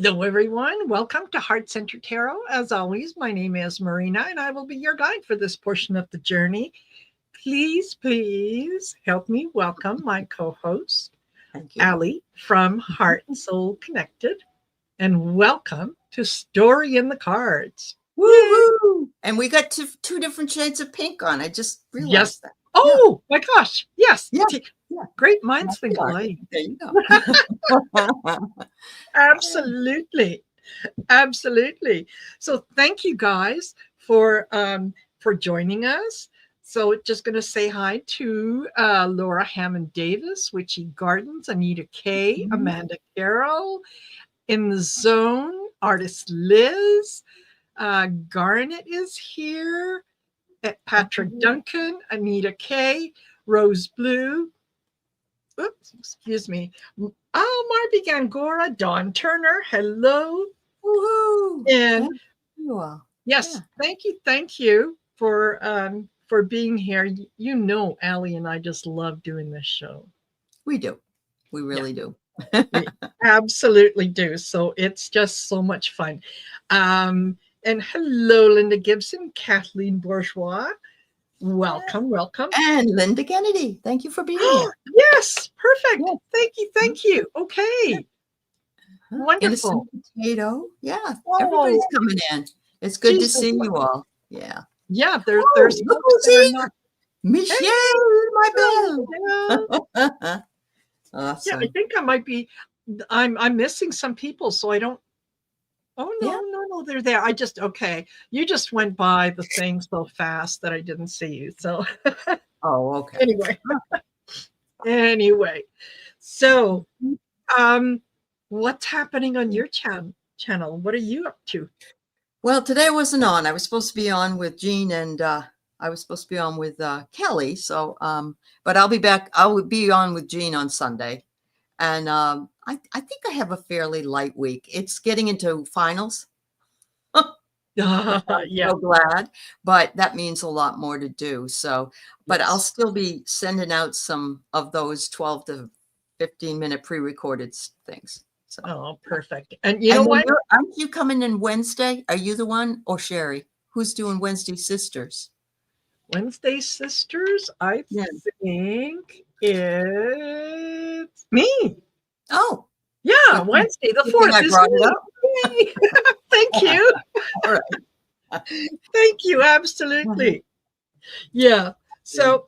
Hello, everyone. Welcome to Heart Center Tarot. As always, my name is Marina, and I will be your guide for this portion of the journey. Please help me welcome my co-host, Aley from Heart and Soul Connected, and welcome to Story in the Cards. Woo-hoo! And we got two different shades of pink on. I just realized that. Oh, my gosh. Yes. Yeah. Great minds think alike. There you go. Absolutely. Absolutely. So thank you guys for joining us. So just going to say hi to Laura Hammond Davis, Witchy Gardens, Anita Kay, Amanda Carroll, In the Zone, Artist Liz, Garnet is here, Patrick Duncan, Anita Kay, Rose Blue, oops, excuse me. Oh, Marby Gangora, Dawn Turner, hello. Woohoo! And yes, thank you for being here. You know, Aley and I just love doing this show. We do. We really do. We absolutely do. So it's just so much fun. And hello, Linda Gibson, Kathleen Bourgeois. Welcome. And Linda Kennedy. Thank you for being here. Yes, perfect. Yes. Thank you. Okay. Wonderful. Innocent Potato. Yeah, everybody's coming in. It's good to see you all. Yeah. Yeah, there's folks that are not. Michelle, my bell. Awesome. Yeah, I think I might be. I'm missing some people, so I don't. Oh no, they're there. Okay. You just went by the thing so fast that I didn't see you. So. Oh, okay. Anyway, so, what's happening on your channel? What are you up to? Well, today I wasn't on. I was supposed to be on with Jean, and I was supposed to be on with Kelly. So, but I'll be back. I will be on with Jean on Sunday, and I think I have a fairly light week. It's getting into finals. Yeah. So glad, but that means a lot more to do. So, but I'll still be sending out some of those 12 to 15-minute pre-recorded things. So. Oh, perfect. And you know what? Aren't you coming in Wednesday? Are you the one, or Sherry? Who's doing Wednesday Sisters? Wednesday Sisters, I think it's me. Oh. Yeah, Wednesday the 4th is me. Thank you. All right. Thank you. Absolutely. Yeah. So,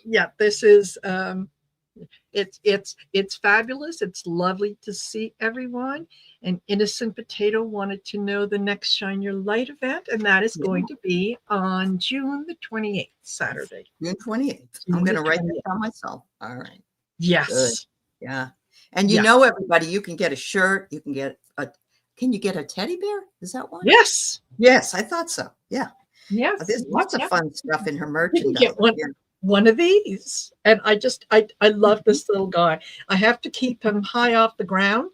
yeah, this is it's fabulous. It's lovely to see everyone. And Innocent Potato wanted to know the next Shine Your Light event, and that is going to be on June the 28th, Saturday. June 28th. I'm going to write that down myself. All right. Yes. Good. Yeah. And you know, everybody, you can get a shirt. You can get can you get a teddy bear? Is that one? Yes. Yes, I thought so. Yeah. Yes. There's lots of fun stuff in her merchandise. You can get one of these. And I love this little guy. I have to keep him high off the ground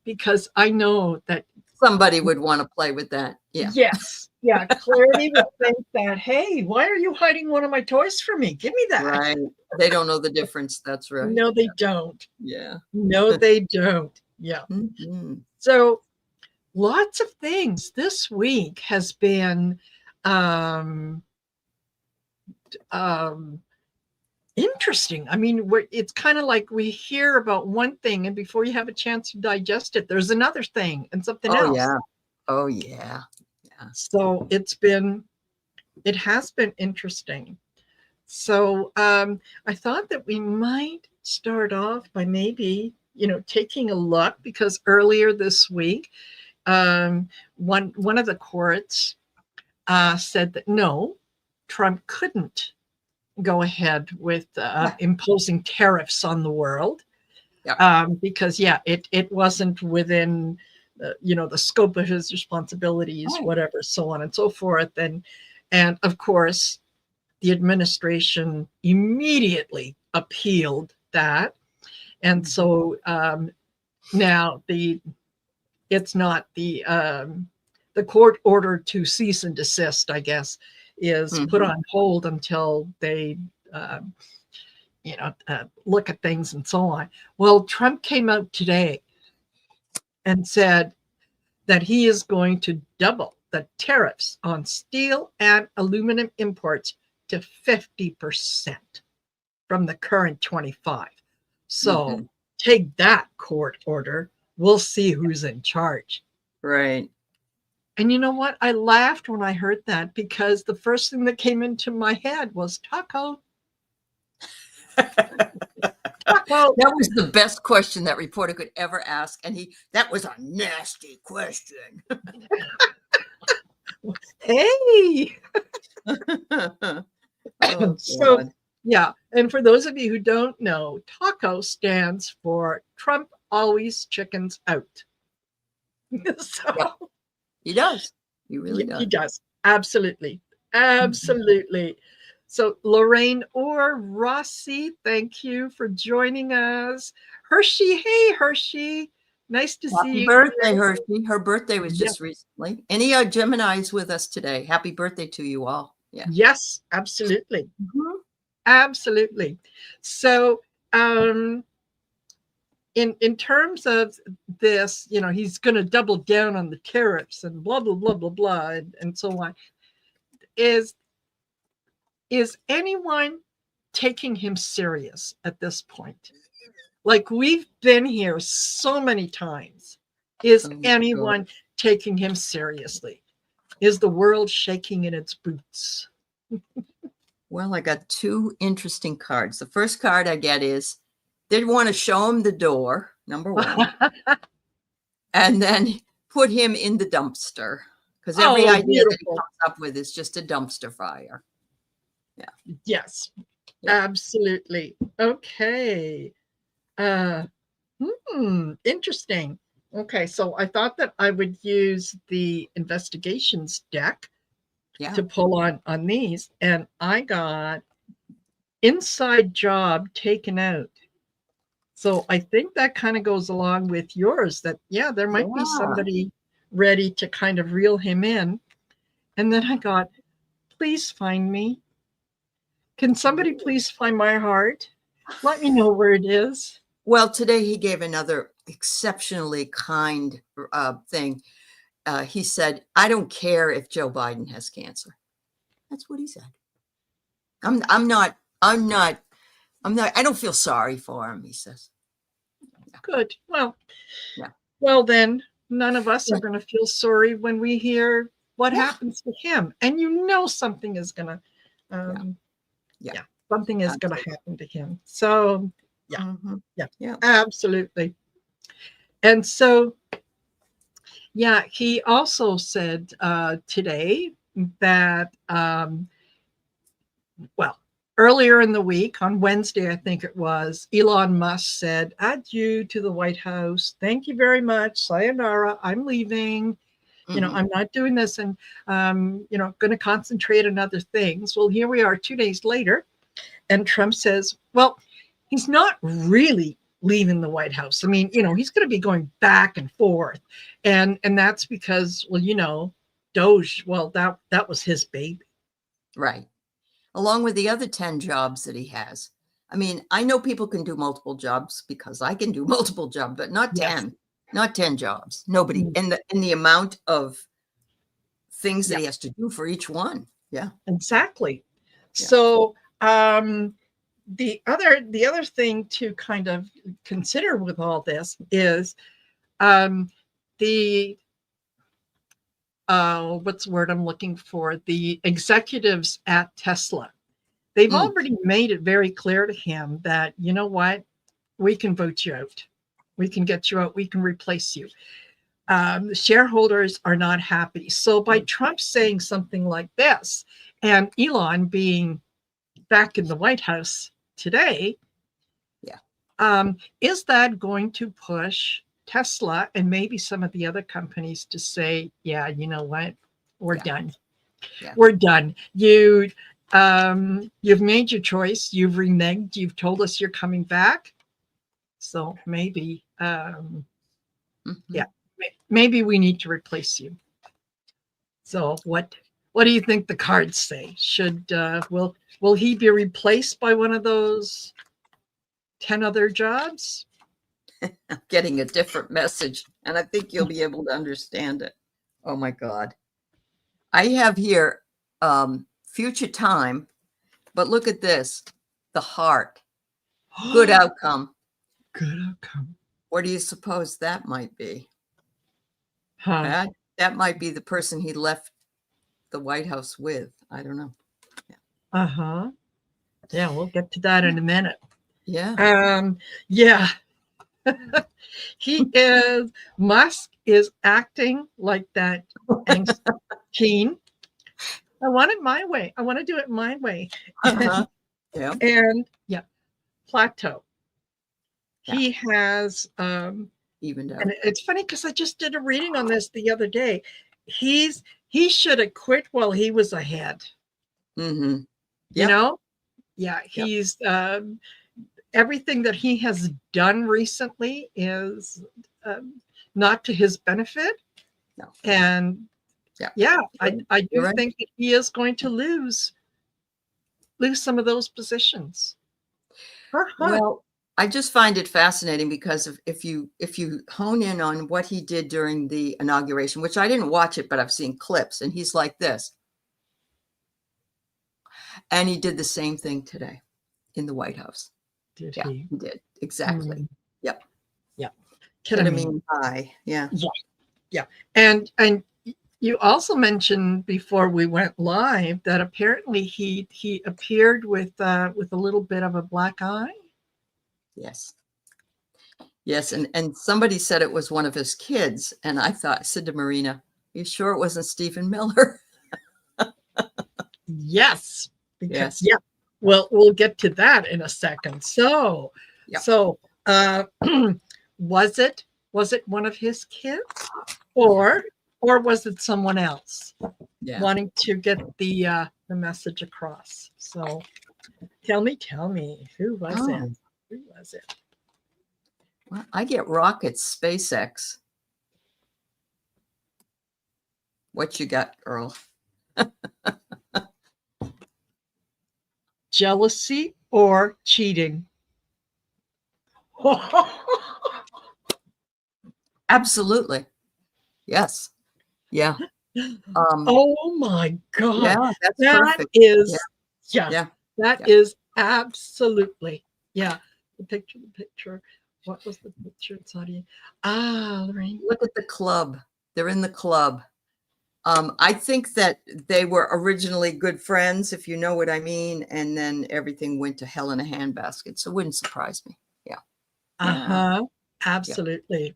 because I know that somebody would want to play with that. Yeah. Yes. Yeah. Clarity would think that, hey, why are you hiding one of my toys from me? Give me that. Right. They don't know the difference. That's right. No, they don't. Yeah. No, they don't. Yeah. Mm-hmm. So lots of things this week has been interesting. I mean, it's kind of like we hear about one thing, and before you have a chance to digest it, there's another thing and something else. Yeah. Oh yeah. Yeah. So it has been interesting. So I thought that we might start off by maybe, taking a look, because earlier this week, one of the courts said that no, Trump couldn't go ahead with imposing tariffs on the world because it wasn't within the scope of his responsibilities, whatever, so on and so forth. And of course, the administration immediately appealed that. And so now it's not the court order to cease and desist, I guess, is put on hold until they look at things and so on. Well, Trump came out today and said that he is going to double the tariffs on steel and aluminum imports to 50% from the current 25. So take that, court order. We'll see who's in charge. Right. And you know what? I laughed when I heard that because the first thing that came into my head was taco. Taco. That was the best question that reporter could ever ask. And that was a nasty question. Hey. Oh, So, God. yeah. And for those of you who don't know, taco stands for Trump always chickens out. So, Yep. He does. He really does. He does. Absolutely. Absolutely. So, Lorraine or Rossi, thank you for joining us. Hershey, hey, Hershey. Nice to see Happy you. birthday, Hershey. Her birthday was Yeah. just recently. Any Geminis with us today? Happy birthday to you all. Yeah. Yes, absolutely. Absolutely. So, in terms of this, you know, he's going to double down on the tariffs and blah blah blah blah blah and so on. Is anyone taking him serious at this point? Like, we've been here so many times. Is anyone taking him seriously? Is the world shaking in its boots? Well, I got two interesting cards. The first card I get is they want to show him the door, number one, and then put him in the dumpster because every idea that he comes up with is just a dumpster fire. Yeah. Yes, absolutely. Okay. Interesting. Okay, so I thought that I would use the investigations deck to pull on these, and I got inside job taken out. So I think that kind of goes along with yours, that there might be somebody ready to kind of reel him in. And then I got, please find me. Can somebody please find my heart? Let me know where it is. Well, today he gave another exceptionally kind thing. He said, I don't care if Joe Biden has cancer. That's what he said. I don't feel sorry for him, he says. Good. Well, then none of us are going to feel sorry when we hear what happens to him. And you know something is going to, something is going to happen to him. So, absolutely. And so, he also said today that, earlier in the week, on Wednesday, I think it was, Elon Musk said, adieu to the White House. Thank you very much. Sayonara. I'm leaving. You know, I'm not doing this and, going to concentrate on other things. Well, here we are 2 days later. And Trump says, well, he's not really leaving the White House. I mean, he's going to be going back and forth. And that's because, Doge, that was his baby. Right. Along with the other 10 jobs that he has. I mean, I know people can do multiple jobs because I can do multiple jobs, but not 10. Not 10 jobs. Nobody. In the amount of things that he has to do for each one. Yeah. Exactly. Yeah. So the other thing to kind of consider with all this is what's the word I'm looking for? The executives at Tesla. They've already made it very clear to him that, you know what, we can vote you out. We can get you out. We can replace you. The shareholders are not happy. So by Trump saying something like this, and Elon being back in the White House today, is that going to push Tesla and maybe some of the other companies to say, yeah, you know what, we're done. We're done. You've made your choice. You've reneged. You've told us you're coming back. So maybe, maybe we need to replace you. So what do you think the cards say? Should will he be replaced by one of those 10 other jobs? I'm getting a different message, and I think you'll be able to understand it. Oh my God. I have here future time, but look at this. The heart. Good outcome. Good outcome. What do you suppose that might be? Huh. That might be the person he left the White House with. I don't know. Uh-huh. Yeah, we'll get to that in a minute. Yeah. Yeah. Musk is acting like that angst teen. I want it my way. I want to do it my way. Uh-huh. Yeah. And yeah, plateau. Yeah. He has Evened out. and it's funny because I just did a reading on this the other day. He should have quit while he was ahead. Mm-hmm. You Yep. know? Yeah, Yep. he's everything that he has done recently is not to his benefit. No. And yeah, I do right. think that he is going to lose some of those positions. Well, I just find it fascinating because if you hone in on what he did during the inauguration, which I didn't watch it, but I've seen clips, and he's like this. And he did the same thing today in the White House. Did yeah, he? He did. Exactly. Mm. Yep. Yep. Ketamine high. Yeah. Yeah. And you also mentioned before we went live that apparently he appeared with a little bit of a black eye. Yes. Yes, and somebody said it was one of his kids, and I said to Marina, "Are you sure it wasn't Stephen Miller?" Yes. Because yes. Yeah. Well, we'll get to that in a second. So, yep. So was it one of his kids, or was it someone else wanting to get the message across? So tell me, who was it? Who was it? Well, I get rockets, SpaceX. What you got, girl? Jealousy or cheating? Absolutely. Yes. Yeah. Oh my God. Yeah, that's that perfect. is yeah. That yeah. is absolutely the picture. What was the picture? It's audio. Lorraine. Look at the club. They're in the club. I think that they were originally good friends, if you know what I mean, and then everything went to hell in a handbasket. So it wouldn't surprise me. Yeah. Absolutely.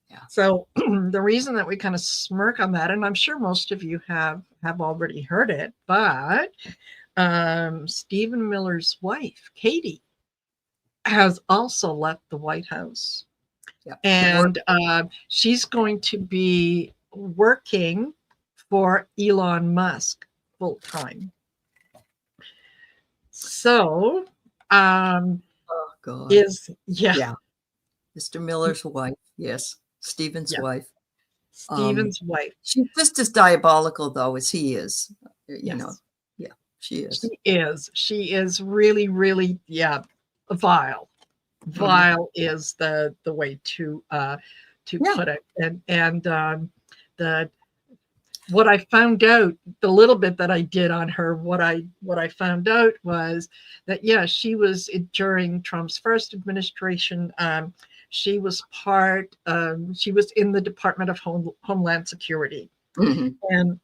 Yeah. So the reason that we kind of smirk on that, and I'm sure most of you have already heard it, but Stephen Miller's wife, Katie, has also left the White House. Yep. And she's going to be working for Elon Musk full time. So oh God. Mr. Miller's wife. Yes. Stephen's wife. Stephen's wife. She's just as diabolical though as he is. You know. Yeah, she is. She is really, really, vile. Vile is the way to put it. And the what I found out, the little bit that I did on her, what I found out was that she was during Trump's first administration. She was she was in the Department of Homeland Security, and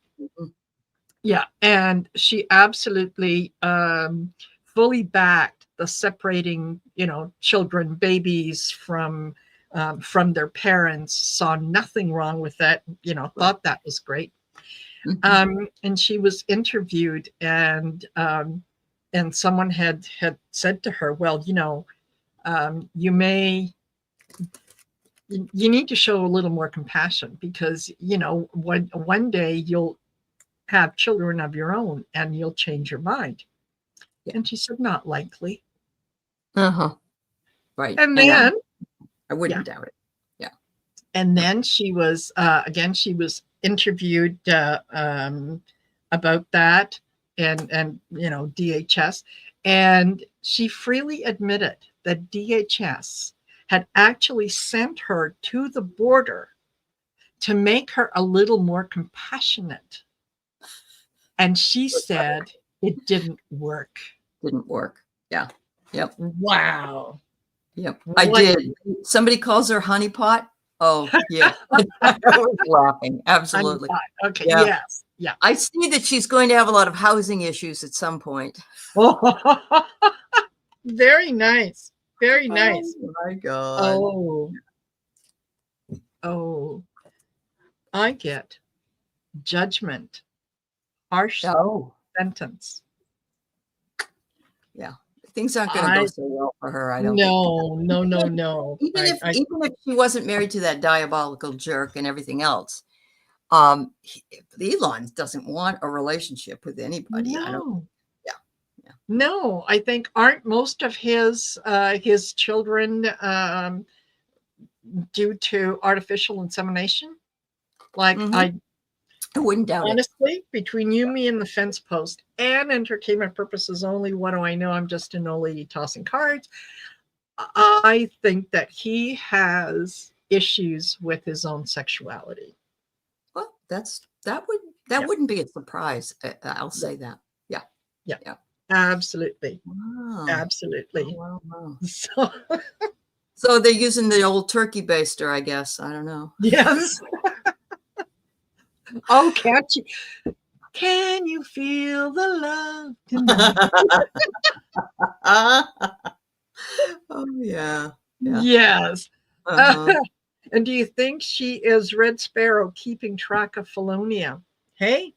and she absolutely fully backed the separating, children, babies from their parents. Saw nothing wrong with that. Thought that was great. And she was interviewed, and someone had said to her, well, you need to show a little more compassion, because one day you'll have children of your own and you'll change your mind. And she said, not likely. Right. And then I wouldn't doubt it. Yeah. And then she was she was interviewed about that and DHS, and she freely admitted that DHS had actually sent her to the border to make her a little more compassionate. And she said it didn't work. Didn't work. Yeah. Yep. Wow. Yep. I did. Somebody calls her honeypot. Oh, yeah. I was laughing. Absolutely. Okay. Yeah. Yes. Yeah. I see that she's going to have a lot of housing issues at some point. Oh, very nice. Very nice. Oh my God. Oh. Oh. I get judgment. Harsh sentence. Yeah. Things aren't going to go so well for her, I don't think. No. Even if she wasn't married to that diabolical jerk and everything else, Elon doesn't want a relationship with anybody. No. Yeah. No, I think aren't most of his children due to artificial insemination? Like I wouldn't doubt honestly, between you, me, and the fence post and entertainment purposes only, what do I know? I'm just an old lady tossing cards. I think that he has issues with his own sexuality. Well, that wouldn't be a surprise. I'll say that. Yeah. Absolutely. Wow. Absolutely. Oh, wow. So they're using the old turkey baster, I guess. I don't know. Yes. Oh, can you feel the love tonight? Oh, yeah. Yes. And do you think she is Red Sparrow keeping track of Felonia? Hey,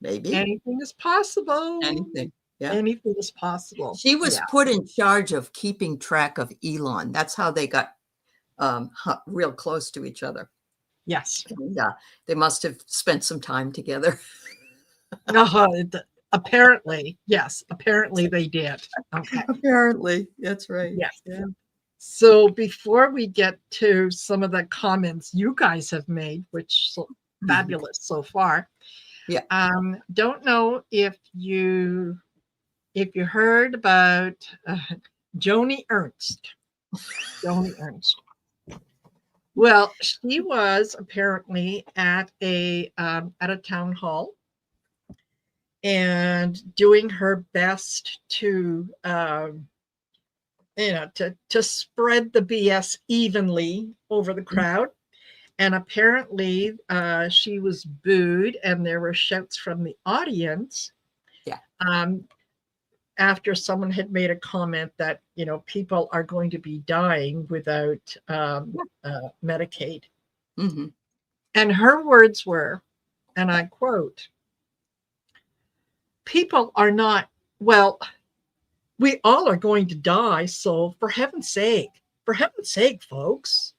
maybe anything is possible. Anything. Yeah. Anything is possible. She was put in charge of keeping track of Elon. That's how they got real close to each other. Yes. And, they must have spent some time together. Apparently, yes. Apparently they did. Okay. Apparently, that's right. Yes. Yeah. So before we get to some of the comments you guys have made, which so fabulous so far. Yeah. Don't know if you heard about Joni Ernst. Joni Ernst. Well, she was apparently at a town hall and doing her best to to spread the BS evenly over the crowd. And apparently she was booed and there were shouts from the audience. Yeah. After someone had made a comment that, people are going to be dying without Medicaid. Mm-hmm. And her words were, and I quote, people are not, well, we all are going to die. So for heaven's sake, folks.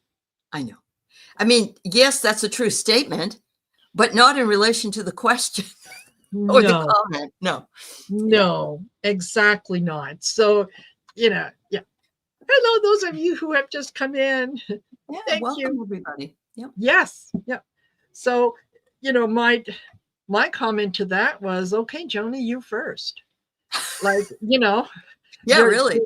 I know. I mean, yes, that's a true statement, but not in relation to the question. Or the comment. No, exactly not. So, yeah. Hello, those of you who have just come in. Yeah, welcome you, everybody. Yep. Yes. Yeah. So, my comment to that was, okay, Joni, you first. Like, Yeah, really.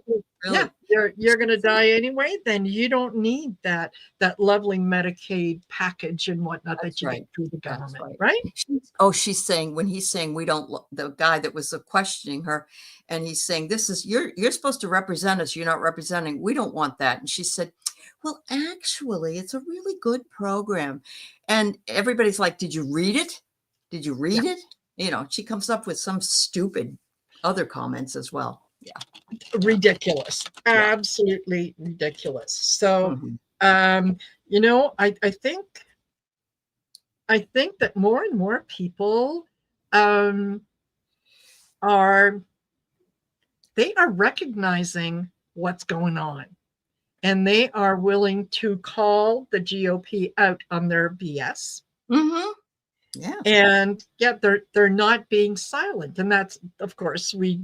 Yeah, you're going to die anyway. Then you don't need that lovely Medicaid package and whatnot that you get through the government, right? She's saying when he's saying we don't. The guy that was questioning her, and he's saying this is you're supposed to represent us. You're not representing. We don't want that. And she said, well, actually, it's a really good program. And everybody's like, did you read it? Did you read it? She comes up with some stupid other comments as well. Yeah. Ridiculous. Absolutely ridiculous. So, I think that more and more people are recognizing what's going on, and they are willing to call the GOP out on their BS. Mm-hmm. Yeah. And they're not being silent. And that's, of course, we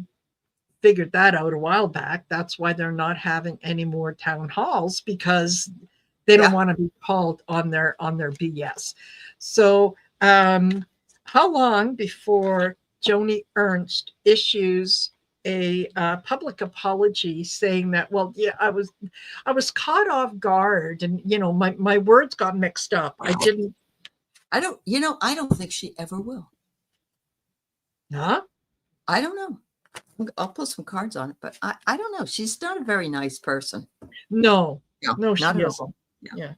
figured that out a while back. That's why they're not having any more town halls, because they don't want to be called on their BS. So how long before Joni Ernst issues a public apology saying that, well, yeah, I was caught off guard, and my words got mixed up. I didn't. I don't think she ever will. Huh? I don't know. I'll put some cards on it, but I don't know. She's not a very nice person. No, No, she not at isn't. all. Yeah.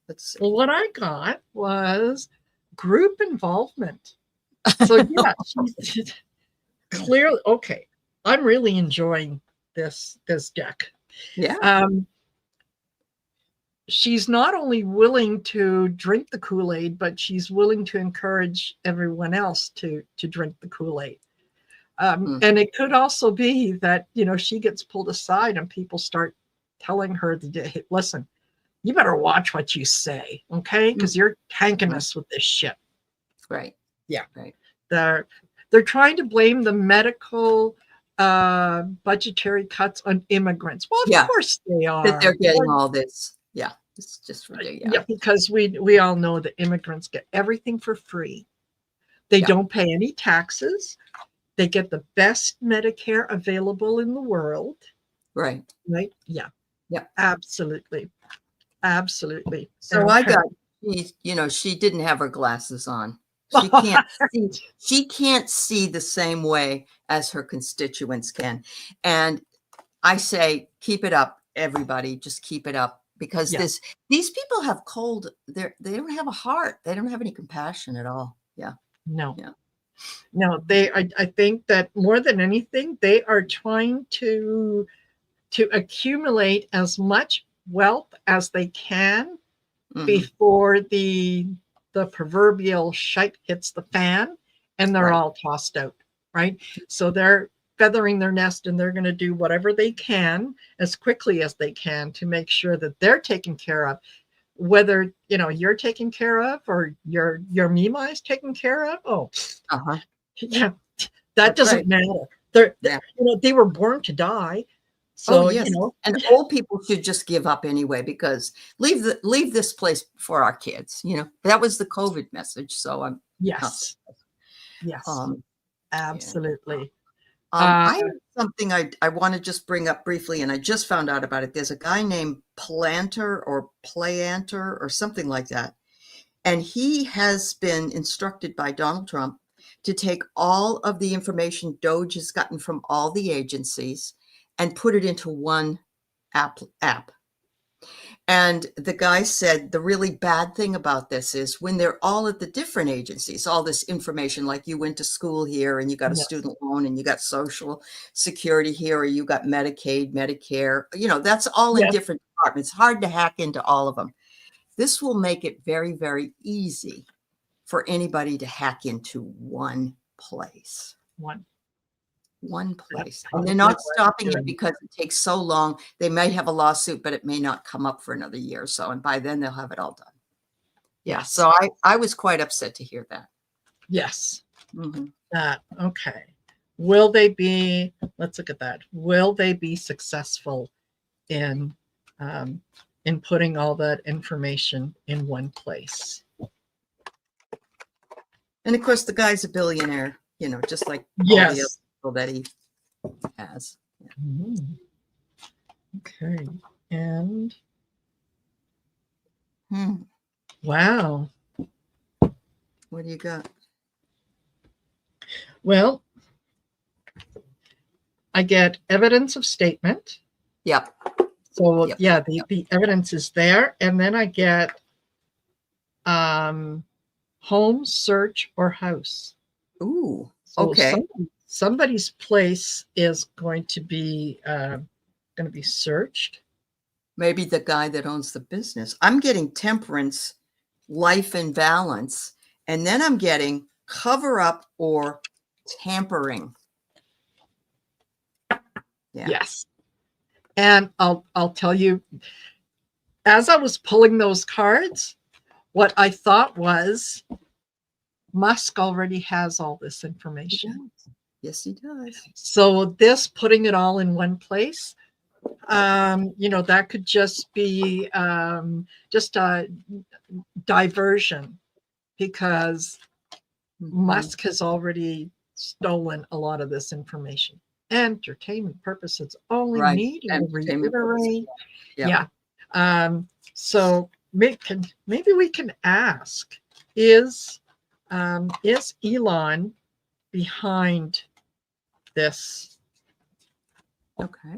Let's see. Well, what I got was group involvement. So yeah, she's clearly okay. I'm really enjoying this deck. Yeah. She's not only willing to drink the Kool-Aid, but she's willing to encourage everyone else to drink the Kool-Aid. And it could also be that, she gets pulled aside and people start telling her, hey, listen, you better watch what you say, okay? Because you're tanking us with this shit. Right. Yeah. Right. They're trying to blame the medical budgetary cuts on immigrants. Well, of course they are. That they're getting all this. Yeah. It's just ridiculous. Yeah, because we all know that immigrants get everything for free. They don't pay any taxes. They get the best Medicare available in the world. Right. Right? Yeah. Yeah. Absolutely. Absolutely. So I got, she didn't have her glasses on. She can't see the same way as her constituents can. And I say, keep it up, everybody. Just keep it up, because these people have cold. They don't have a heart. They don't have any compassion at all. Yeah. No. Yeah. No, I think that more than anything, they are trying to accumulate as much wealth as they can before the proverbial shite hits the fan and they're all tossed out, right? So they're feathering their nest, and they're going to do whatever they can as quickly as they can to make sure that they're taken care of, whether you're taken care of or your Mima is taken care of. Yeah, that doesn't matter. They were born to die. So, and old people should just give up anyway, because leave this place for our kids. That was the COVID message. So yes, absolutely. I have something I want to just bring up briefly, and I just found out about it. There's a guy named Planter or something like that, and he has been instructed by Donald Trump to take all of the information Doge has gotten from all the agencies and put it into one app. And the guy said the really bad thing about this is when they're all at the different agencies, all this information, like you went to school here and you got a student loan and you got Social Security here, or you got Medicaid, Medicare, that's all in different departments. Hard to hack into all of them. This will make it very, very easy for anybody to hack into one place. One place. And they're not stopping it because it takes so long. They may have a lawsuit, but it may not come up for another year or so. And by then they'll have it all done. Yeah. So I was quite upset to hear that. Yes. Okay. Will they be, let's look at that. Will they be successful in putting all that information in one place? And of course, the guy's a billionaire, just like all the other people that he has. Okay. And wow. What do you got? Well, I get evidence of statement. Yep. So the evidence is there. And then I get home, search, or house. Ooh. So okay. Somebody's place is going to be searched. Maybe the guy that owns the business. I'm getting temperance, life and balance, and then I'm getting cover up or tampering. Yeah. Yes. And I'll tell you, as I was pulling those cards, what I thought was Musk already has all this information. Yes, he does. So this putting it all in one place, that could just be just a diversion, because Musk has already stolen a lot of this information. entertainment purposes only, Right. need to Entertainment purposes. reiterate. Yeah. Yeah. So maybe we can ask, is Elon behind this Okay.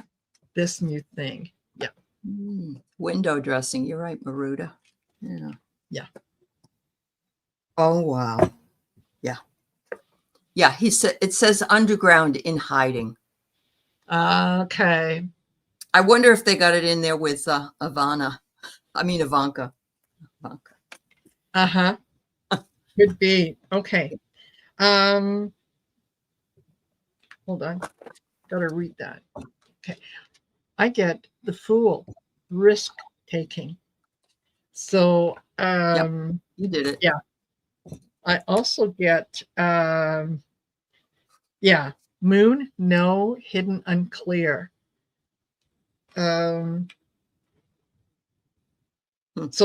this new thing? Yeah. Window dressing. You're right, Maruda. Yeah. Yeah. Oh, wow. Yeah. Yeah. It says underground in hiding. Okay. I wonder if they got it in there with Ivanka. Ivanka. Uh-huh. Could be. Okay. Hold on. Gotta read that. Okay. I get the fool, risk taking. So Yep. You did it. yeah. I also get yeah, moon, no, hidden, unclear. So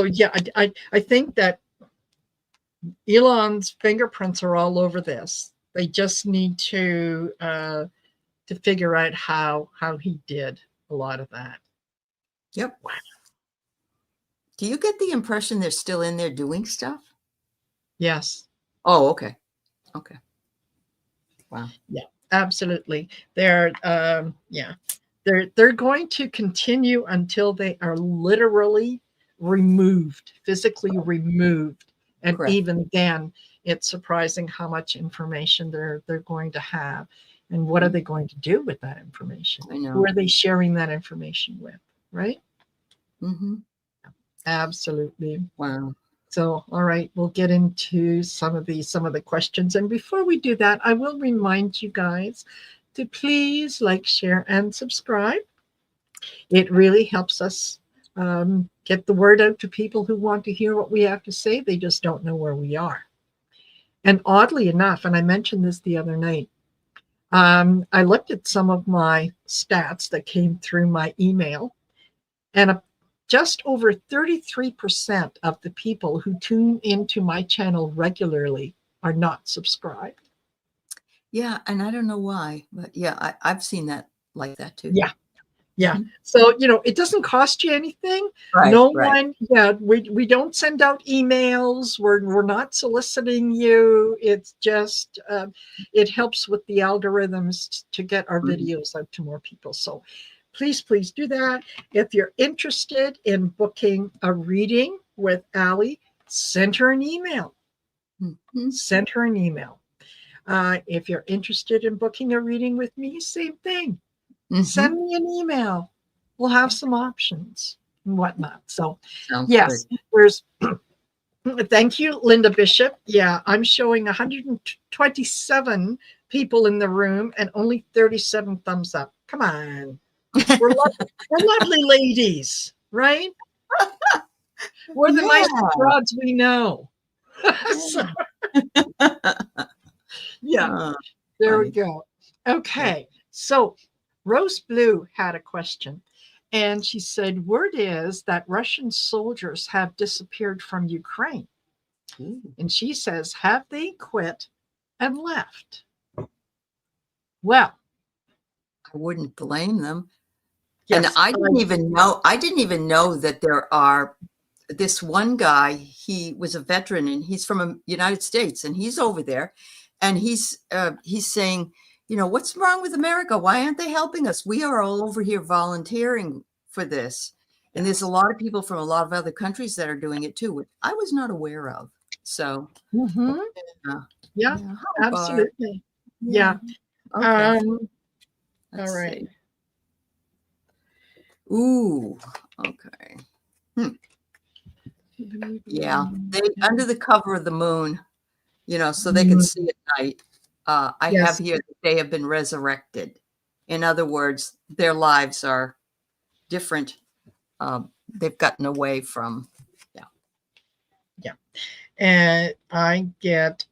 yeah, I think that Elon's fingerprints are all over this. They just need to figure out how he did a lot of that. Yep. Wow. Do you get the impression they're still in there doing stuff? Yes. Oh, okay. Okay. Wow. Yeah, absolutely. They're yeah. They're going to continue until they are literally removed, physically removed. And Correct. even then, it's surprising how much information they're going to have. And what are they going to do with that information? I know. Who are they sharing that information with? Right? Mm-hmm. Absolutely. Wow. So, all right, we'll get into some of the questions. And before we do that, I will remind you guys to please like, share, and subscribe. It really helps us get the word out to people who want to hear what we have to say. They just don't know where we are. And oddly enough, and I mentioned this the other night, I looked at some of my stats that came through my email, and just over 33% of the people who tune into my channel regularly are not subscribed. Yeah, and I don't know why, but yeah, I've seen that like that too. Yeah. Yeah. Mm-hmm. So, it doesn't cost you anything. Right, No right. one, yeah, we don't send out emails. We're not soliciting you. It's just, it helps with the algorithms to get our videos out to more people. So please do that. If you're interested in booking a reading with Aley, send her an email. Mm-hmm. Send her an email. If you're interested in booking a reading with me, same thing. Mm-hmm. Send me an email. We'll have some options and whatnot. So, sounds yes, good. there's. Thank you, Linda Bishop. Yeah, I'm showing 127 people in the room and only 37 thumbs up. Come on, we're lovely ladies, right? We're the nicest broads we know. So, yeah, there we go. Okay, so Rose Blue had a question, and she said, word is that Russian soldiers have disappeared from Ukraine. And she says, have they quit and left? Well, I wouldn't blame them. yes, and I didn't even know that there are this one guy. He was a veteran and he's from the United States, and he's over there, and he's saying, what's wrong with America? Why aren't they helping us? We are all over here volunteering for this. And there's a lot of people from a lot of other countries that are doing it too, which I was not aware of. So, yeah, absolutely. Yeah. Okay. All right. See. Ooh. Okay. Yeah. They under the cover of the moon, so they can see at night. I have here that they have been resurrected. In other words, their lives are different. They've gotten away from. Yeah. And I get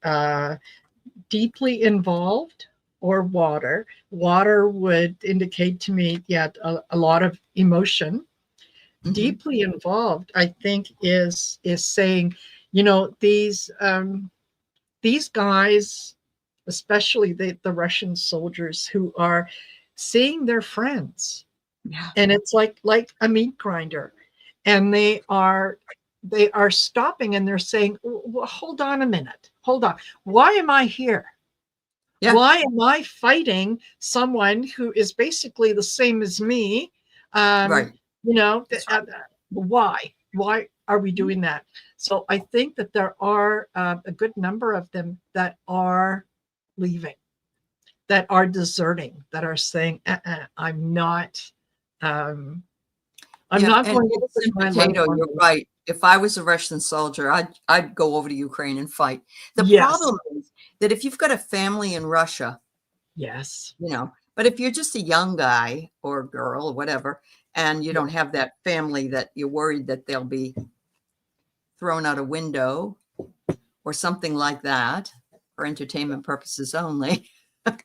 deeply involved or water. Water would indicate to me, a lot of emotion. Mm-hmm. Deeply involved, I think, is saying, these guys, especially the Russian soldiers who are seeing their friends, Yeah. and it's like a meat grinder, and they are stopping and they're saying, well, hold on a minute, hold on, why am I here? Yeah. Why am I fighting someone who is basically the same as me? Right. You know, Right. why are we doing that? So I think that there are a good number of them that are leaving, that are deserting, that are saying, I'm not, I'm not And going to it's put in my life potato, on you're the line. right. If I was a Russian soldier, I'd go over to Ukraine and fight. The Yes, problem is that if you've got a family in Russia, yes, but if you're just a young guy or girl or whatever, and you yeah, don't have that family that you're worried that they'll be thrown out a window or something like that for entertainment purposes only.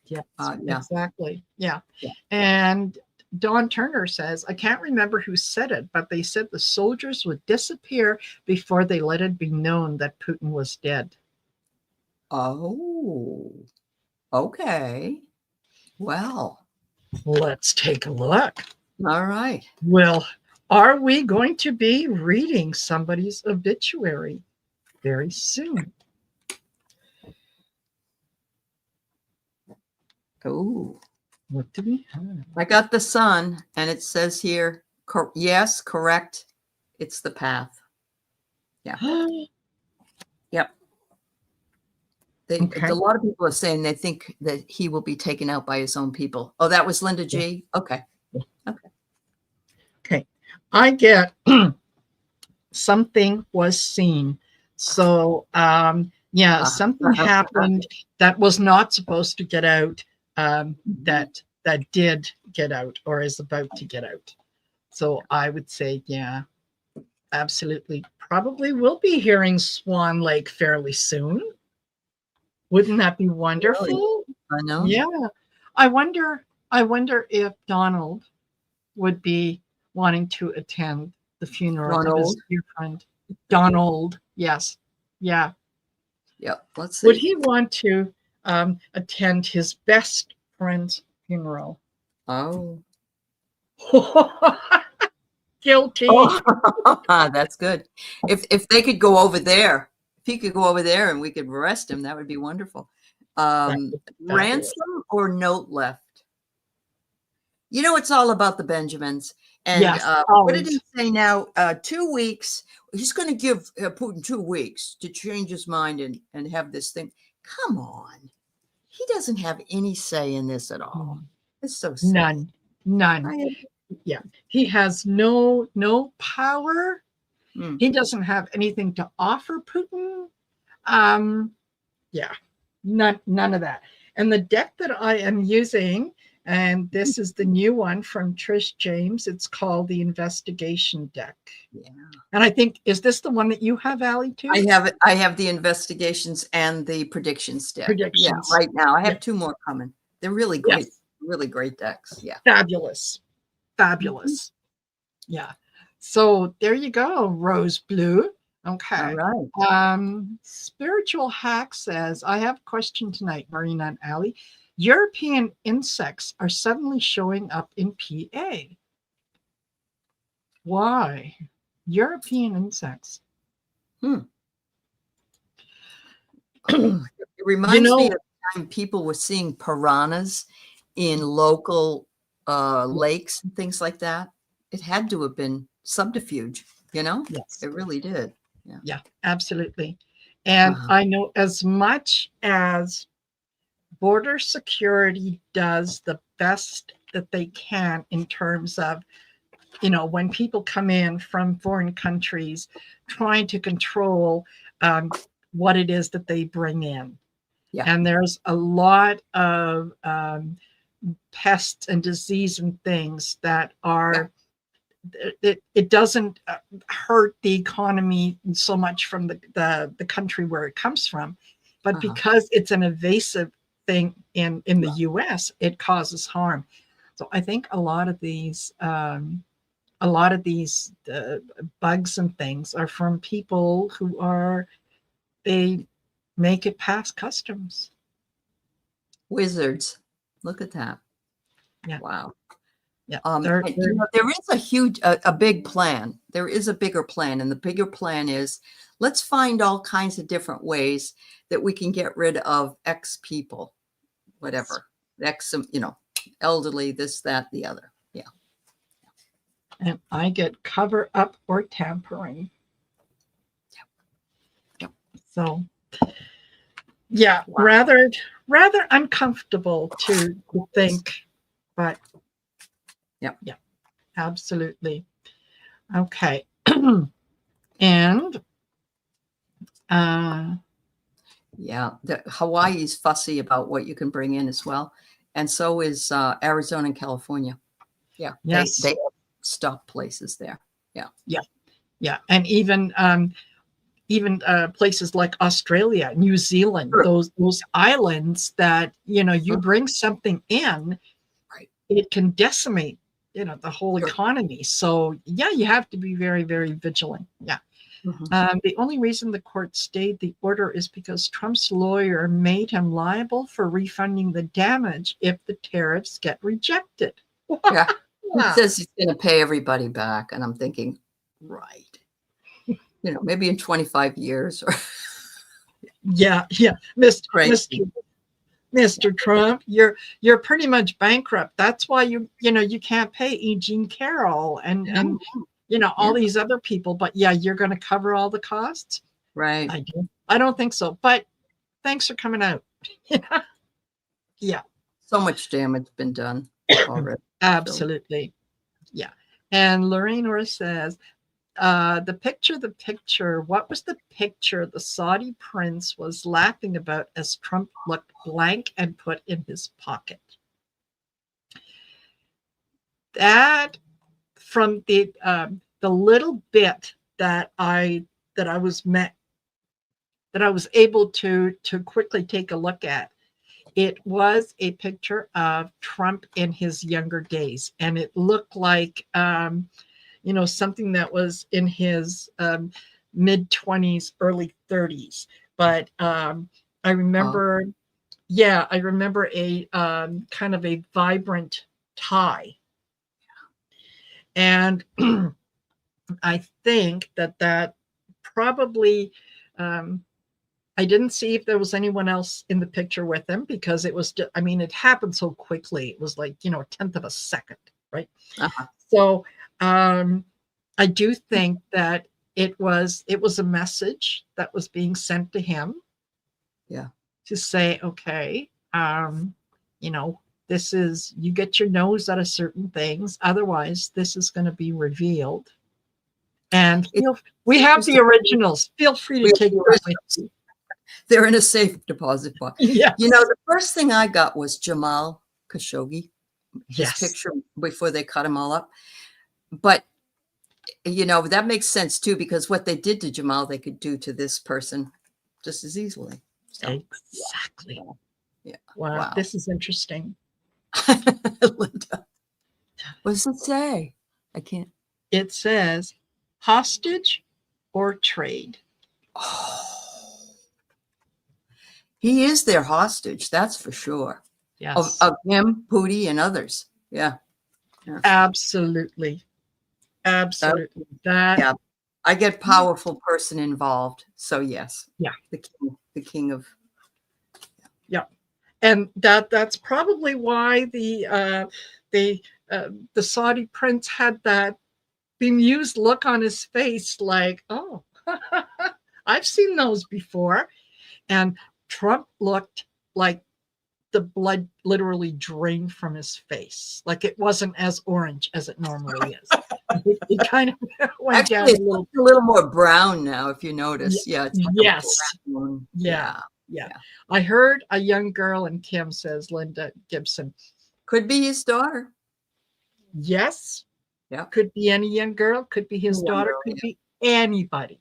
yes, Yeah. exactly. Yeah. Yeah. And Dawn Turner says, I can't remember who said it, but they said the soldiers would disappear before they let it be known that Putin was dead. Oh, okay. Well, Let's take a look. all right. Well, are we going to be reading somebody's obituary very soon? Oh, What do we have? I got the sun, and it says here, yes, correct. It's the path. Yeah. Yep. Okay. A lot of people are saying they think that he will be taken out by his own people. Oh, that was Linda G. Okay. Okay. Okay. I get something was seen. So yeah, something happened that was not supposed to get out, that did get out or is about to get out. So I would say, yeah, absolutely. Probably will be hearing Swan Lake fairly soon. Wouldn't that be Really? wonderful? I know. Yeah. I wonder if Donald would be wanting to attend the funeral of his Ronald. dear friend. Donald, yes. Yeah. Yep. Let's Would see. he want to attend his best friend's funeral? Oh. Guilty. Oh, that's good. If they could go over there, if he could go over there and we could arrest him, that would be wonderful. That would be fabulous. Ransom or note left? It's all about the Benjamins. And Yes, what did he always. say now? 2 weeks. He's going to give Putin 2 weeks to change his mind and have this thing. Come on. He doesn't have any say in this at all. It's so silly. None. Yeah. He has no power. Mm. He doesn't have anything to offer Putin. Yeah. None of that. And the deck that I am using, and this is the new one from Trish James, it's called the Investigation Deck. Yeah. And I think, is this the one that you have, Aley, too? I have the investigations and the predictions deck. Predictions. Yeah, right now. I have two more coming. They're really great, Yes. really great decks. Yeah. Fabulous. Fabulous. Yeah. So there you go, Rose Blue. Okay. All right. Spiritual Hack says, I have a question tonight, Marina and Aley. European insects are suddenly showing up in PA. Why? European insects. It reminds me of the time people were seeing piranhas in local lakes and things like that. It had to have been subterfuge, Yes. It really did. Yeah, absolutely. And I know as much as border security does the best that they can in terms of, when people come in from foreign countries, trying to control what it is that they bring in. Yeah. And there's a lot of pests and disease and things that are, it doesn't hurt the economy so much from the country where it comes from, but because it's an invasive thing in the US, it causes harm. So I think a lot of these bugs and things are from people who they make it past customs. Wizards. Look at that. Yeah. Wow. Yeah. There is a big plan. There is a bigger plan. And the bigger plan is, let's find all kinds of different ways that we can get rid of X people, whatever, X, elderly, this, that, the other. Yeah. And I get cover up or tampering. Yep. So, yeah, wow. rather uncomfortable to think, but yeah, absolutely. Okay. And Hawaii's fussy about what you can bring in as well, and so is Arizona and California. Yeah, yes, they stop places there. Yeah, and even places like Australia, New Zealand, sure. those islands that you bring something in, right, it can decimate the whole economy. So yeah, you have to be very, very vigilant. Yeah. The only reason the court stayed the order is because Trump's lawyer made him liable for refunding the damage if the tariffs get rejected. Yeah. He says he's going to pay everybody back. And I'm thinking, right. Maybe in 25 years. Or yeah. Mr. Trump, you're pretty much bankrupt. That's why you can't pay E. Jean Carroll and all these other people. But yeah, you're going to cover all the costs. Right. I don't think so. But thanks for coming out. Yeah. So much damage been done already. Absolutely. Yeah. And Lorraine Orr says, the picture, what was the picture the Saudi prince was laughing about as Trump looked blank and put in his pocket? That, from the little bit that I was able to quickly take a look at, it was a picture of Trump in his younger days, and it looked like something that was in his mid-20s, early 30s. But I remember, I remember a kind of a vibrant tie. And I think that probably, I didn't see if there was anyone else in the picture with him, because it was, it happened so quickly. It was like, a tenth of a second, right? So I do think that it was a message that was being sent to him. Yeah. To say, okay, this is, you get your nose out of certain things, otherwise this is going to be revealed. And we have the originals. Feel free to take them with you. They're in a safe deposit box. Yes. The first thing I got was Jamal Khashoggi, his picture before they cut him all up. But, that makes sense too, because what they did to Jamal, they could do to this person just as easily. So, exactly. Yeah. Wow. This is interesting. Linda, what does it say? I can't. It says hostage or trade. Oh. He is their hostage, that's for sure. Yes. Of him, Pooty, and others. Yeah. Absolutely. That. Yeah. I get powerful person involved. So yes. Yeah. The king of. Yeah. And that's probably why the Saudi prince had that bemused look on his face, like, oh, I've seen those before. And Trump looked like the blood literally drained from his face. Like it wasn't as orange as it normally is. It kind of went down a little more brown now, if you notice. Yeah. It's like yes. Yeah. I heard a young girl, and Kim says, Linda Gibson. Could be his daughter. Yes. Yeah. Could be any young girl. Could be his daughter. Could be anybody.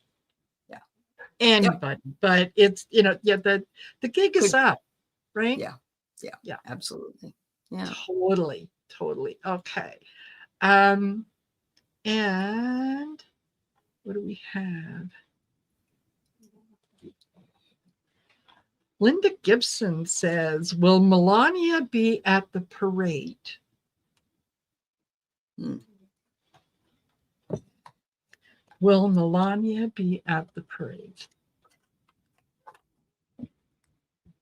Anybody. But it's the gig is up, right? Yeah, absolutely. Yeah, totally okay. And what do we have? Linda Gibson says, will Melania be at the parade? Hmm. Will Melania be at the parade?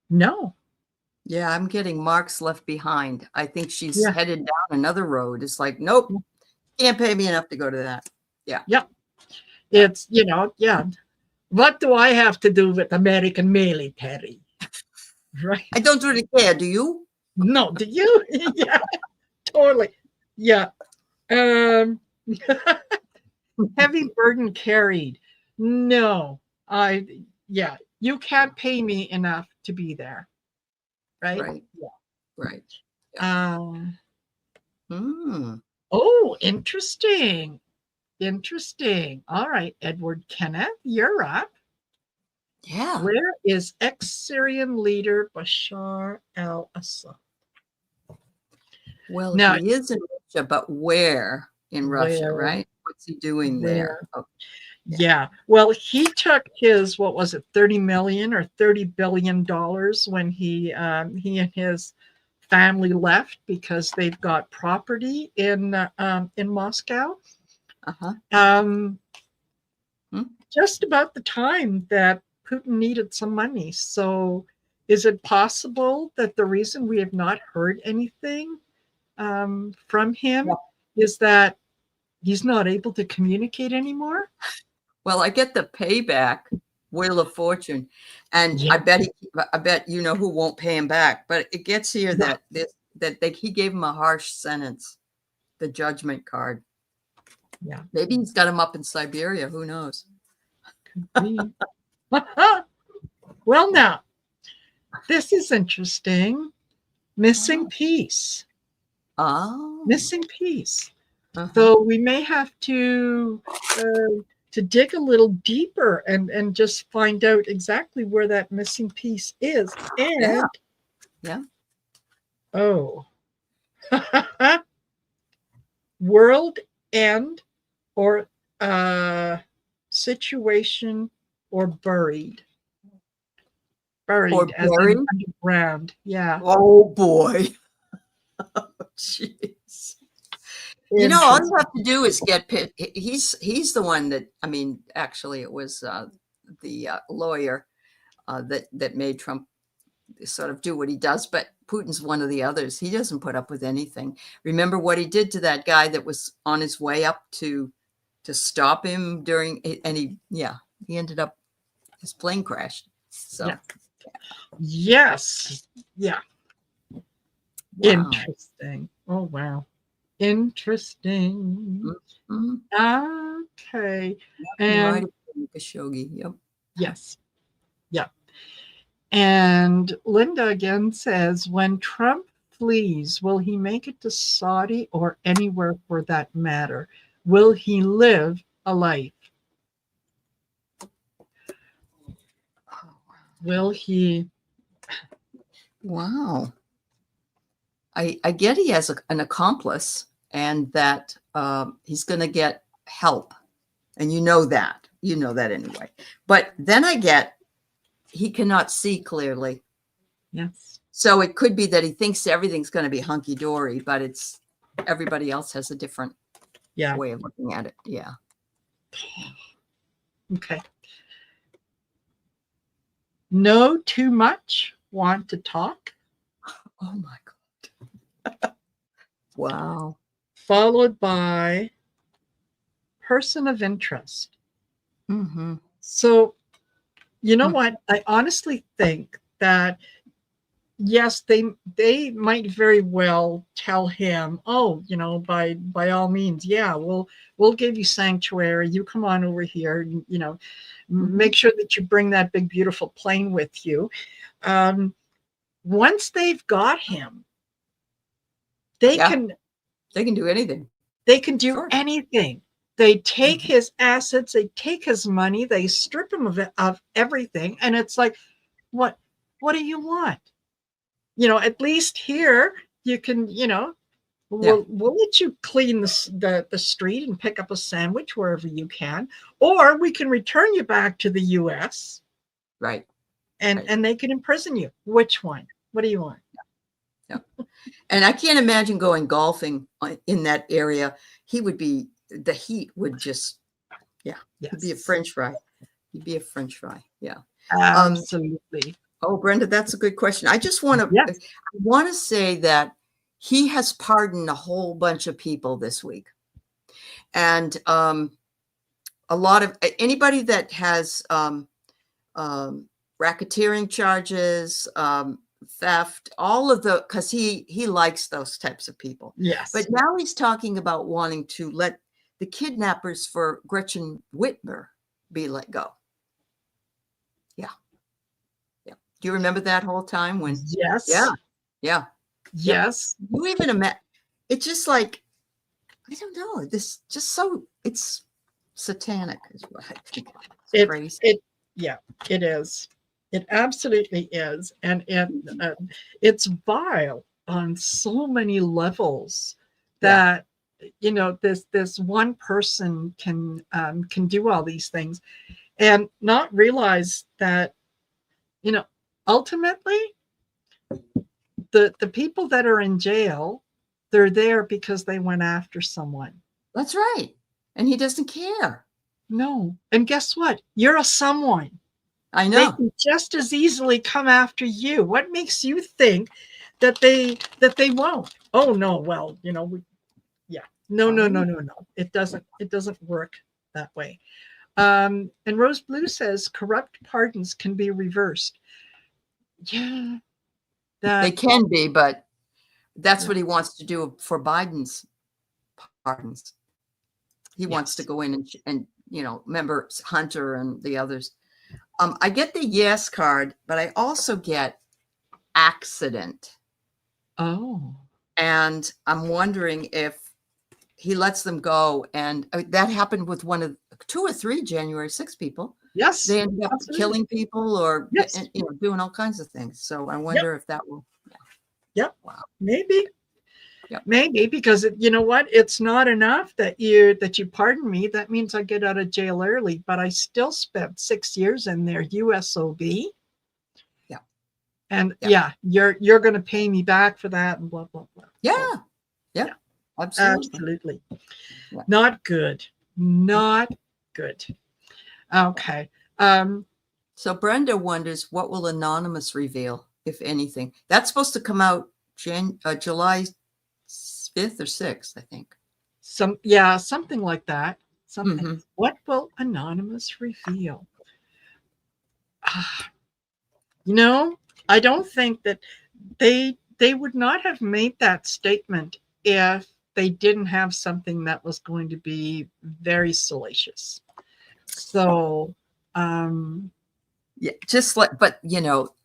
No. Yeah, I'm getting marks left behind. I think she's Yeah. headed down another road. It's like, nope, can't pay me enough to go to that. Yeah. Yeah. It's, yeah. What do I have to do with American military? Right? I don't really care. Do you? No, do you? Yeah, totally. Yeah. Um, heavy burden carried. No, yeah, you can't pay me enough to be there. Right? Right. Yeah. Right. Hmm. Oh, interesting. Interesting. All right, Edward Kenneth, you're up. Yeah. Where is ex-Syrian leader Bashar al-Assad? Well, Now, he is in Russia, but where in Russia, where, right? What's he doing there? where? Oh, Yeah. Well, he took his, what was it, 30 million or $30 billion when he and his family left because they've got property in Moscow. uh-huh. Just about the time that Putin needed some money. So is it possible that the reason we have not heard anything from him is that he's not able to communicate anymore? Well, I get the payback, Wheel of Fortune, and Yeah. I bet you know who won't pay him back. But it gets here that he gave him a harsh sentence, the judgment card. Yeah. Maybe he's got him up in Siberia. Who knows? Well, now, this is interesting. Missing piece. Oh. Missing piece. So we may have to dig a little deeper and just find out exactly where that missing piece is. And oh, world end or situation or buried. Buried as in underground. Yeah. Oh boy. Oh, jeez. You know, all you have to do is get Pitt. He's the one that, I mean, actually, it was the lawyer that made Trump sort of do what he does. But Putin's one of the others. He doesn't put up with anything. Remember what he did to that guy that was on his way up to stop him during, and he ended up, his plane crashed. So yes, yeah. Wow. Interesting. Oh wow. Interesting. Okay. And Khashoggi. Yep. Yes. Yep. And Linda again says, when Trump flees, will he make it to Saudi or anywhere for that matter? Will he live a life? Will he? Wow. I get he has an accomplice and that he's going to get help. And you know that anyway. But then I get he cannot see clearly. Yes. So it could be that he thinks everything's going to be hunky dory, but it's everybody else has a different way of looking at it. Yeah. Okay. Know too much, want to talk. Oh my God. Wow. Followed by person of interest. Mm-hmm. So, you know what? I honestly think that yes, they might very well tell him, oh, by all means, yeah, we'll give you sanctuary. You come on over here, make sure that you bring that big beautiful plane with you. Once they've got him, they can do anything. They can do anything. They take his assets, they take his money, they strip him of everything, and it's like, what do you want? At least here you can, we'll let you clean the street and pick up a sandwich wherever you can, or we can return you back to the U.S. Right. And they can imprison you. Which one? What do you want? Yeah. And I can't imagine going golfing in that area. The heat would just, yeah, he'd be a Yes, French fry. He'd be a French fry. Yeah. absolutely. Oh, Brenda, that's a good question. I Yes. want to say that he has pardoned a whole bunch of people this week. And a lot of anybody that has racketeering charges, theft, all of because he likes those types of people. Yes. But now he's talking about wanting to let the kidnappers for Gretchen Whitmer be let go. Yeah. Yeah. Do you remember that whole time when? Yes. Yeah. Yeah. Yes. Yep. You even imagine, it's just like, I don't know, this just so, it's satanic is what I think. It's crazy. Yeah, it is. It absolutely is. And it's vile on so many levels that, this one person can do all these things and not realize that, ultimately the people that are in jail, they're there because they went after someone. That's right. And he doesn't care. No. And guess what? You're a someone. I know. They can just as easily come after you. What makes you think that they won't? Oh no, well, No. It doesn't work that way. And Rose Blue says corrupt pardons can be reversed. Yeah. They can be, but that's what he wants to do for Biden's pardons. He wants to go in and remember Hunter and the others. I get the yes card, but I also get accident. Oh. And I'm wondering if he lets them go. And that happened with 2 or 3 January 6 people. Yes. They ended up killing people or yes. doing all kinds of things. So I wonder if that will. Yep. Wow. Maybe. Yep. Maybe, because you know what? It's not enough that you pardon me. That means I get out of jail early, but I still spent 6 years in there, USOB. Yeah. And you're going to pay me back for that and blah, blah, blah. Yeah. Yeah. Absolutely. Yeah. Not good. Not good. Okay. So Brenda wonders, what will Anonymous reveal, if anything? That's supposed to come out July 5th or 6th, I think. Something like that. Something. Mm-hmm. What will Anonymous reveal? I don't think that they would not have made that statement if they didn't have something that was going to be very salacious. So, but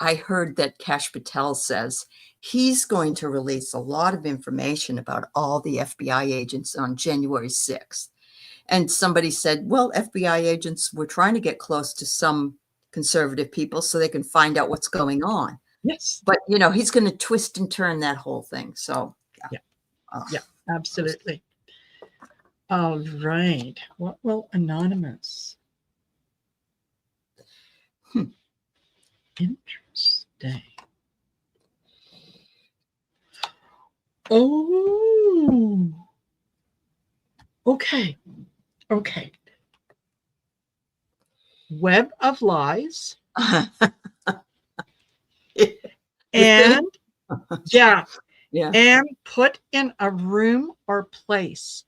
I heard that Kash Patel says he's going to release a lot of information about all the FBI agents on January 6th. And somebody said, well, FBI agents were trying to get close to some conservative people so they can find out what's going on. Yes. But, he's going to twist and turn that whole thing. So, yeah, absolutely. All right. What will Anonymous? Interesting. Oh. Okay. Web of lies. And and put in a room or place.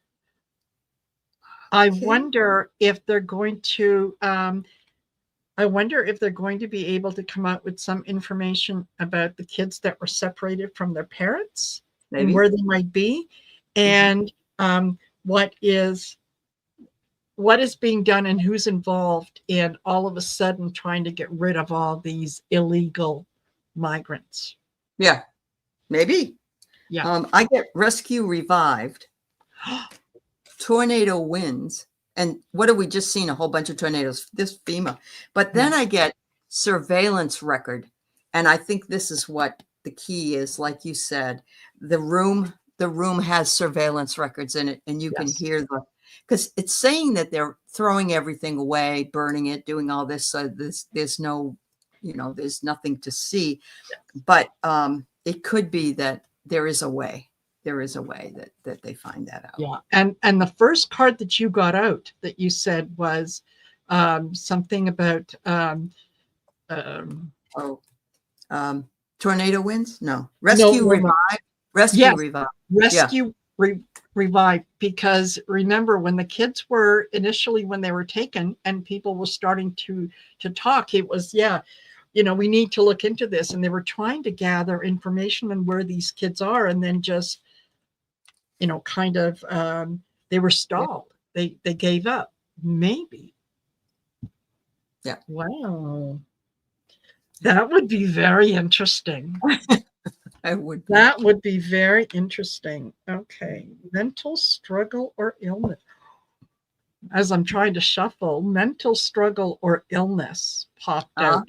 I wonder if they're going to be able to come out with some information about the kids that were separated from their parents. Maybe. And where they might be, and what is being done and who's involved in all of a sudden trying to get rid of all these illegal migrants. Yeah, maybe. Yeah. I get rescue revived, tornado winds, and what have we just seen? A whole bunch of tornadoes, this FEMA. But then I get surveillance record, and I think this is what the key is. Like you said, the room has surveillance records in it, and you can hear because it's saying that they're throwing everything away, burning it, doing all this. So there's no, there's nothing to see. But it could be that there is a way. There is a way that they find that out. Yeah. And the first card that you got out that you said was something about Tornado winds? No. Rescue, revive. Rescue, yes, revive. rescue, revive. Because remember, when the kids were initially, when they were taken and people were starting to talk, it was, we need to look into this. And they were trying to gather information on where these kids are, and then just, kind of, they were stalled. They gave up. Maybe. Yeah. Wow. That would be very interesting. That would be very interesting. Okay. Mental struggle or illness. As I'm trying to shuffle, mental struggle or illness popped out.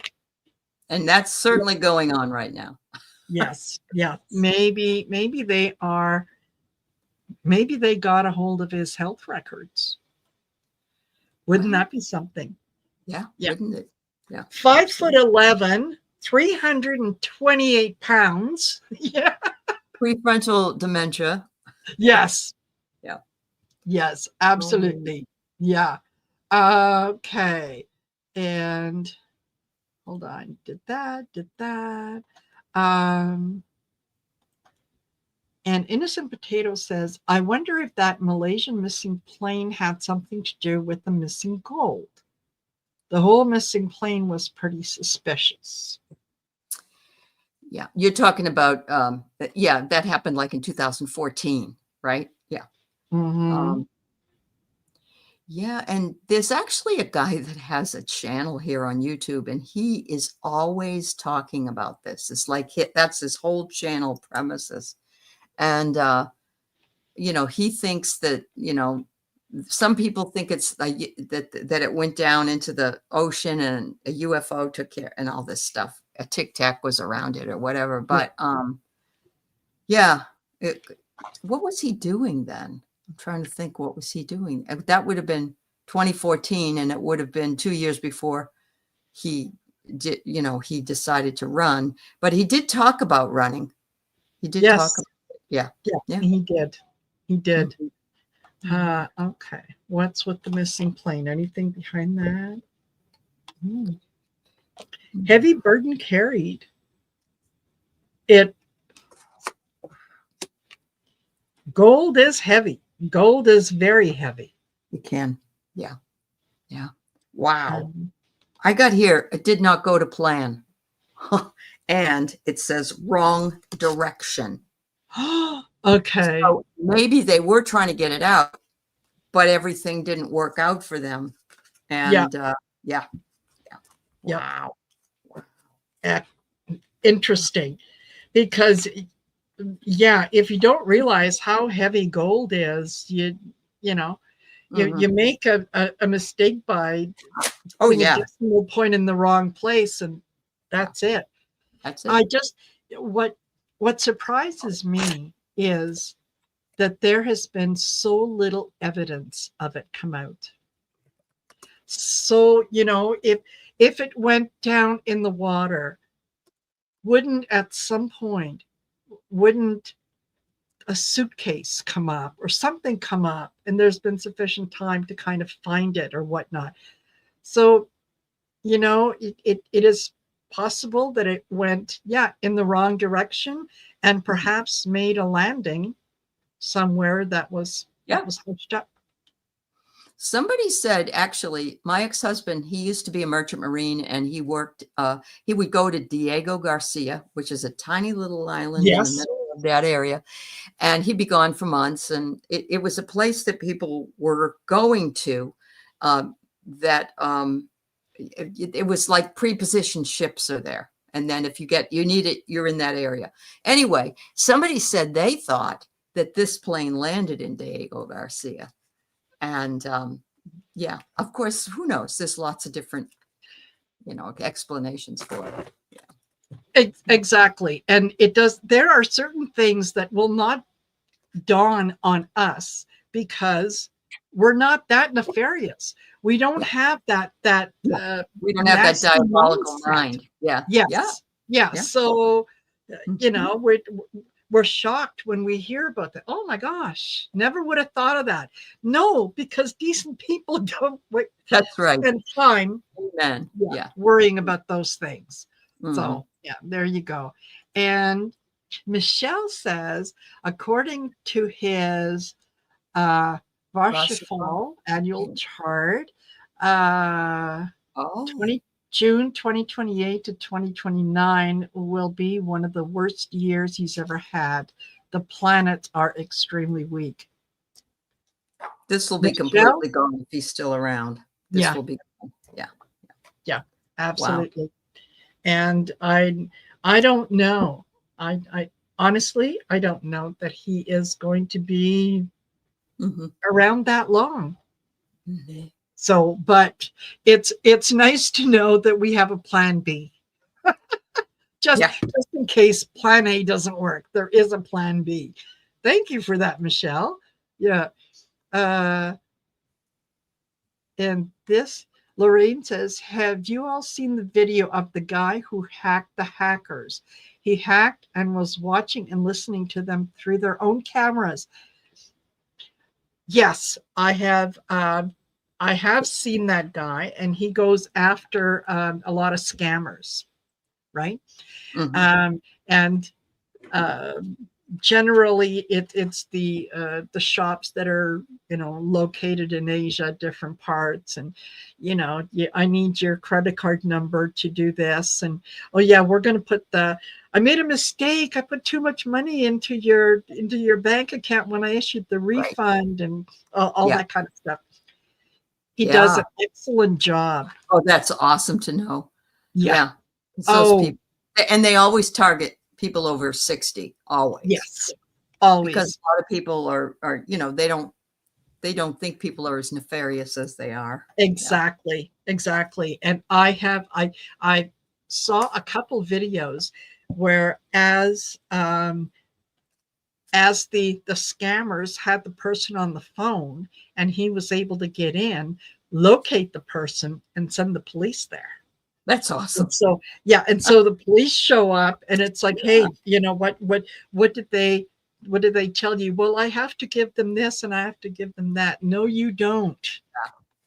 And that's certainly going on right now. Yes. Yeah. Maybe they got a hold of his health records. Wouldn't that be something? Yeah. Wouldn't it? Yeah. 5'11", 328 pounds. Yeah. Prefrontal dementia. Yes. Yeah. Yes, absolutely. Yeah. Okay. And hold on. Did that. And Innocent Potato says, I wonder if that Malaysian missing plane had something to do with the missing gold. The whole missing plane was pretty suspicious. Yeah. You're talking about, that happened like in 2014, right? Yeah. Mm-hmm. Yeah. And there's actually a guy that has a channel here on YouTube, and he is always talking about this. It's like that's his whole channel premises. And, he thinks that, some people think it's that it went down into the ocean and a UFO took care and all this stuff. A Tic Tac was around it or whatever. But what was he doing then? I'm trying to think, what was he doing? That would have been 2014, and it would have been 2 years before he did. He decided to run, but he did talk about running. He did talk about it. Yeah, he did. Mm-hmm. Okay. What's with the missing plane? Anything behind that? Heavy burden carried. Gold is heavy. Gold is very heavy. It can. Yeah. Yeah. Wow. I got here. It did not go to plan. And it says wrong direction. Okay. So maybe they were trying to get it out, but everything didn't work out for them. And Wow. Interesting. Because if you don't realize how heavy gold is, you make a mistake by putting a decimal point in the wrong place, and that's it. That's it. What surprises me is that there has been so little evidence of it come out. So, if it went down in the water, wouldn't a suitcase come up or something come up, and there's been sufficient time to kind of find it or whatnot? So, it is possible that it went, in the wrong direction, and perhaps made a landing somewhere that was hushed up. Somebody said, actually, my ex-husband, he used to be a merchant marine, and he worked, he would go to Diego Garcia, which is a tiny little island in the middle of that area. And he'd be gone for months. And it was a place that people were going to, it was like prepositioned ships are there. And then if you need it, you're in that area. Anyway, somebody said they thought that this plane landed in Diego Garcia. And of course, who knows? There's lots of different, explanations for it. Yeah. Exactly. And there are certain things that will not dawn on us because we're not that nefarious. We don't have that we don't have that diabolical mind. Yeah. Yes. Yeah. So You know, we're shocked when we hear about that. Oh my gosh, never would have thought of that. No, because decent people don't That's right. spend time Amen. Yeah. worrying about those things. Mhm. So yeah, there you go. And Michelle says, according to his Varshafal annual chart, Oh, 20 June 2028 to 2029 will be one of the worst years he's ever had. The planets are extremely weak. this will be completely gone if he's still around. This will be gone. Yeah. Yeah, absolutely. Wow. And I don't know. I honestly, I don't know that he is going to be around that long. Mm-hmm. So, but it's nice to know that we have a plan B. just in case plan A doesn't work, there is a plan B. Thank you for that, Michelle. Yeah. And this, Lorraine says, have you all seen the video of the guy who hacked the hackers? He hacked and was watching and listening to them through their own cameras. Yes, I have seen that guy, and he goes after a lot of scammers, right? Mm-hmm. And generally, it's the shops that are, you know, located in Asia, different parts, and you know, I need your credit card number to do this, and oh yeah, we're going to put I made a mistake. I put too much money into your bank account when I issued the refund, and all that kind of stuff. He does an excellent job. Oh, that's awesome to know. Yeah. Those people, and they always target people over 60. Always. Yes. Always. Because a lot of people are you know, they don't think people are as nefarious as they are. Exactly. Yeah. Exactly. And I saw a couple videos where as the scammers had the person on the phone, and he was able to get in, locate the person, and send the police there. That's awesome. And so so the police show up, and it's like, hey, you know what did they tell you? Well, I have to give them this and I have to give them that. No, you don't.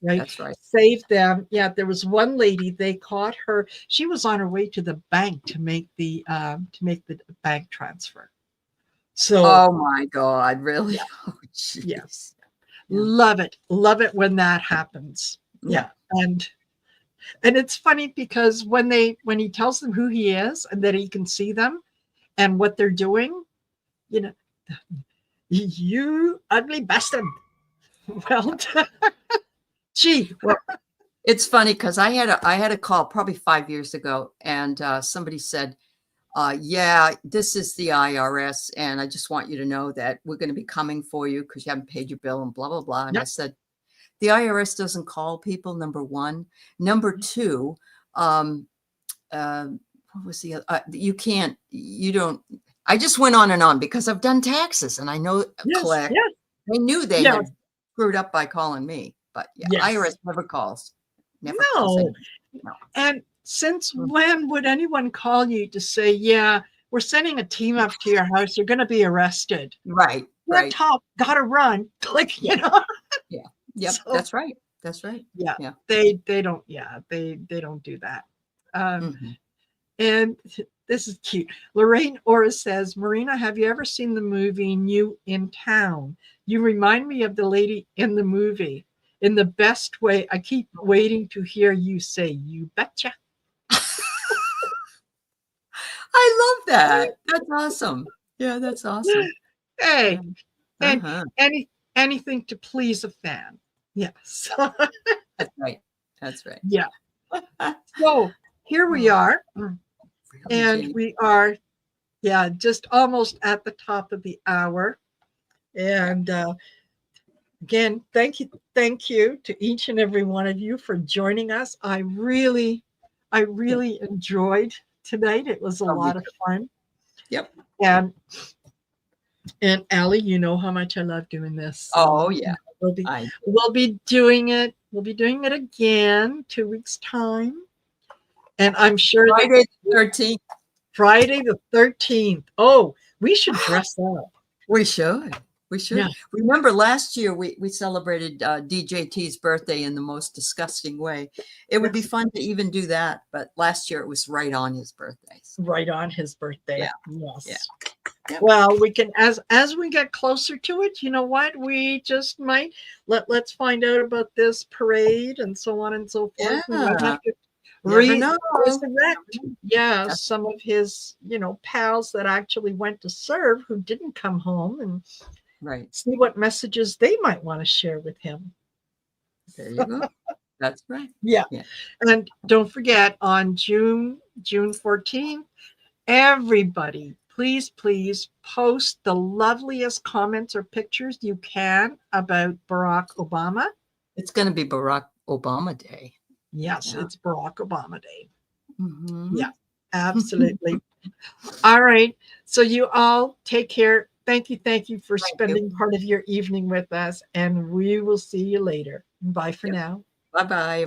Right? That's right. Save them. Yeah, there was one lady, they caught her. She was on her way to the bank to make the bank transfer. So, oh my God, really? Yeah. Oh, yes. Yeah. Love it when that happens. Yeah. And it's funny because when he tells them who he is and that he can see them and what they're doing, you know, you ugly bastard. Well, gee. Well, it's funny because I had a call probably 5 years ago, and somebody said, yeah, this is the IRS, and I just want you to know that we're going to be coming for you because you haven't paid your bill and blah, blah, blah. And I said, the IRS doesn't call people, number one. Number two, what was the other? You don't. I just went on and on because I've done taxes, and I know collect. Yes. They knew they had screwed up by calling me, but IRS never calls. Never calls. No. And since when would anyone call you to say, yeah, we're sending a team up to your house, you're going to be arrested? Right. Right. Top, gotta run. Like, you know. Yeah. Yep. So, that's right. Yeah. They don't. Yeah. They don't do that. And this is cute. Lorraine Ora says, Marina, have you ever seen the movie New in Town? You remind me of the lady in the movie. In the best way. I keep waiting to hear you say, you betcha. I love that. That's awesome. Yeah, that's awesome. Hey, and anything to please a fan. Yes. That's right. That's right. Yeah. So here we are. And we are, just almost at the top of the hour. And again, thank you to each and every one of you for joining us. I really enjoyed tonight. It was a lot of fun. Yep. And Aley, you know how much I love doing this. So yeah. We'll be doing it. We'll be doing it again 2 weeks time. And I'm sure Friday the 13th. Friday the 13th. Oh, we should dress up. We should. We should. Yeah. Remember last year we celebrated DJT's birthday in the most disgusting way. It would be fun to even do that, but last year it was right on his birthday. So. Right on his birthday. Yeah. Yes. Yeah. Yep. Well, we can as we get closer to it, you know what? We just might let's find out about this parade and so on and so forth. We might Yeah. have to Never know. resurrect, yeah, some of his, pals that actually went to serve who didn't come home, and Right. see what messages they might want to share with him. There you go. That's right. Yeah. Yeah. And don't forget, on June 14th, everybody, please post the loveliest comments or pictures you can about Barack Obama. It's going to be Barack Obama Day. Yes, Yeah. it's Barack Obama Day. Mm-hmm. Yeah, absolutely. All right. So you all take care. Thank you for spending part of your evening with us, and we will see you later. Bye for now. Bye-bye.